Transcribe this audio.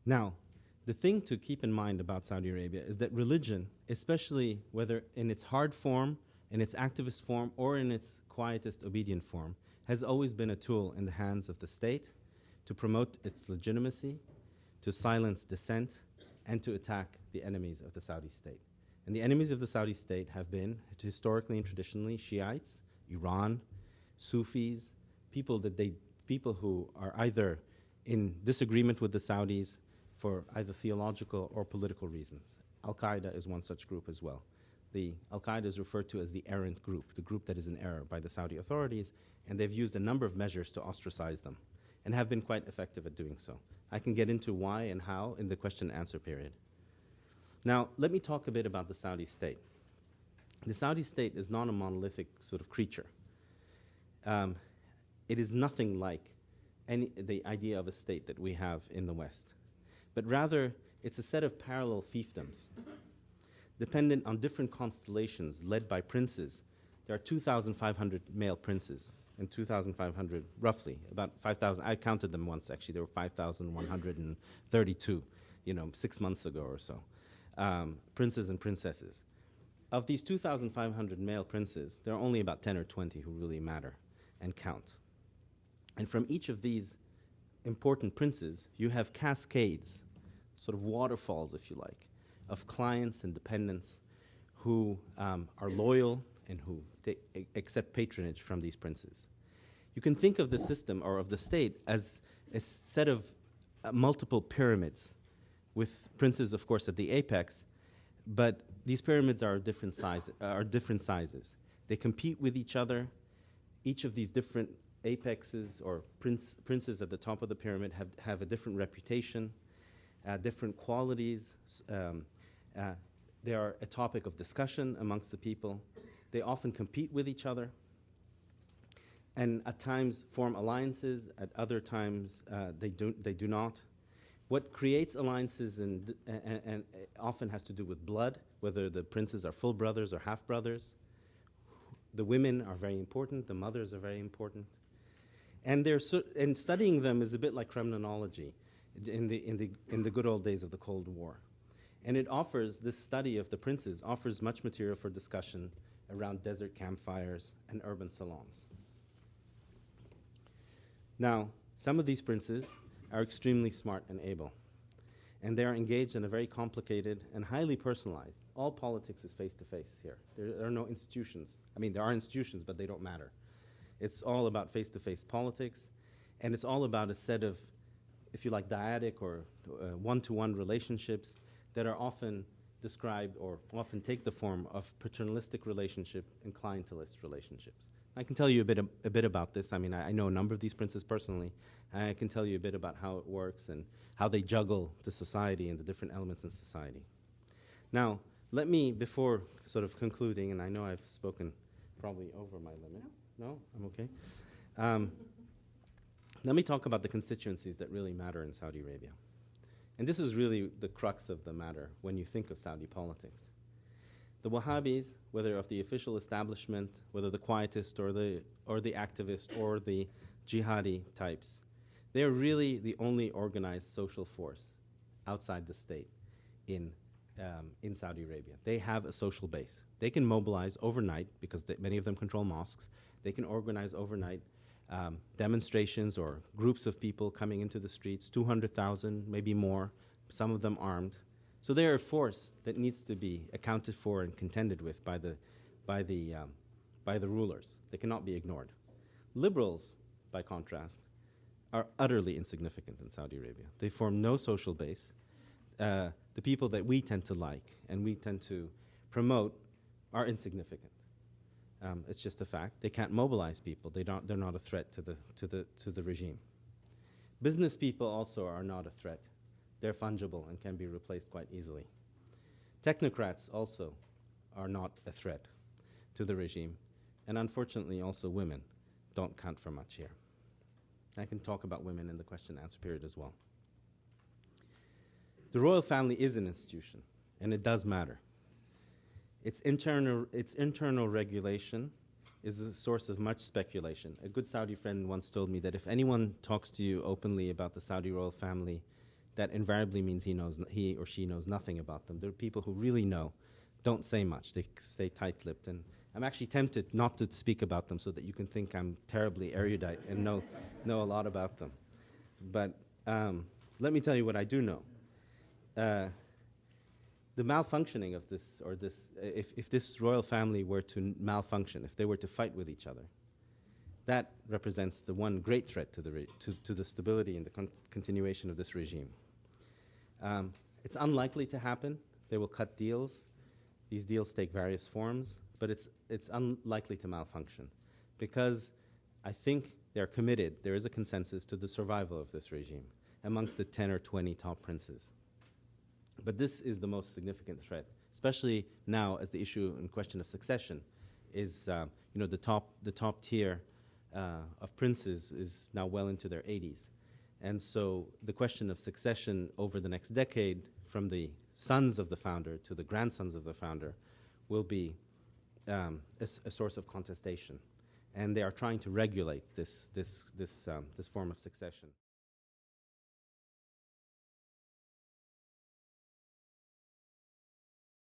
Now, the thing to keep in mind about Saudi Arabia is that religion, especially whether in its hard form, in its activist form, or in its quietist, obedient form, has always been a tool in the hands of the state to promote its legitimacy, to silence dissent, and to attack the enemies of the Saudi state. And the enemies of the Saudi state have been, historically and traditionally, Shiites, Iran, Sufis, people who are either in disagreement with the Saudis for either theological or political reasons. Al-Qaeda is one such group as well. The Al-Qaeda is referred to as the errant group, the group that is in error by the Saudi authorities, and they've used a number of measures to ostracize them and have been quite effective at doing so. I can get into why and how in the question and answer period. Now, let me talk a bit about the Saudi state. The Saudi state is not a monolithic sort of creature. It is nothing like the idea of a state that we have in the West, but rather it's a set of parallel fiefdoms, dependent on different constellations led by princes. There are 2,500 male princes and 2,500, roughly, about 5,000. I counted them once, actually. There were 5,132, 6 months ago or so, princes and princesses. Of these 2,500 male princes, there are only about 10 or 20 who really matter and count. And from each of these important princes, you have cascades, sort of waterfalls, if you like, of clients and dependents who are loyal and who accept patronage from these princes. You can think of the system or of the state as a set of multiple pyramids with princes, of course, at the apex, but these pyramids are different sizes. They compete with each other. Each of these different apexes or princes at the top of the pyramid have a different reputation, different qualities. They are a topic of discussion amongst the people. They often compete with each other and at times form alliances, at other times they do not. What creates alliances and often has to do with blood, whether the princes are full brothers or half brothers. The women are very important, the mothers are very important. And and studying them is a bit like criminology in the good old days of the Cold War. And this study of the princes offers much material for discussion around desert campfires and urban salons. Now, some of these princes are extremely smart and able, and they are engaged in a very complicated and highly personalized. All politics is face-to-face here. There are no institutions. I mean, there are institutions, but they don't matter. It's all about face-to-face politics, and it's all about a set of, if you like, dyadic or one-to-one relationships that are often described or often take the form of paternalistic relationship and clientelist relationships. I can tell you a bit about this. I mean, I know a number of these princes personally. I can tell you a bit about how it works and how they juggle the society and the different elements in society. Now, let me, before sort of concluding, and I know I've spoken probably over my limit. No? I'm okay. Let me talk about the constituencies that really matter in Saudi Arabia. And this is really the crux of the matter when you think of Saudi politics. The Wahhabis, whether of the official establishment, whether the quietist or the activist or the jihadi types, they are really the only organized social force outside the state in Saudi Arabia. They have a social base. They can mobilize overnight because many of them control mosques. They can organize overnight demonstrations or groups of people coming into the streets, 200,000, maybe more, some of them armed. So they are a force that needs to be accounted for and contended with by the rulers. They cannot be ignored. Liberals, by contrast, are utterly insignificant in Saudi Arabia. They form no social base. The people that we tend to like and we tend to promote are insignificant. It's just a fact. They can't mobilize people. They're not a threat to the regime. Business people also are not a threat. They're fungible and can be replaced quite easily. Technocrats also are not a threat to the regime. And unfortunately, also women don't count for much here. I can talk about women in the question and answer period as well. The royal family is an institution, and it does matter. Its internal regulation is a source of much speculation. A good Saudi friend once told me that if anyone talks to you openly about the Saudi royal family, that invariably means he or she knows nothing about them. There are people who really know, don't say much. They stay tight-lipped. And I'm actually tempted not to speak about them so that you can think I'm terribly erudite and know a lot about them. But let me tell you what I do know. The malfunctioning of this, or this, if this royal family were to malfunction, if they were to fight with each other, that represents the one great threat to the stability and the continuation of this regime. It's unlikely to happen. They will cut deals. These deals take various forms, but it's unlikely to malfunction because I think they're committed. There is a consensus to the survival of this regime amongst the 10 or 20 top princes. But this is the most significant threat, especially now as the issue in question of succession is, the top tier of princes is now well into their 80s. And so the question of succession over the next decade, from the sons of the founder to the grandsons of the founder, will be a source of contestation. And they are trying to regulate this form of succession.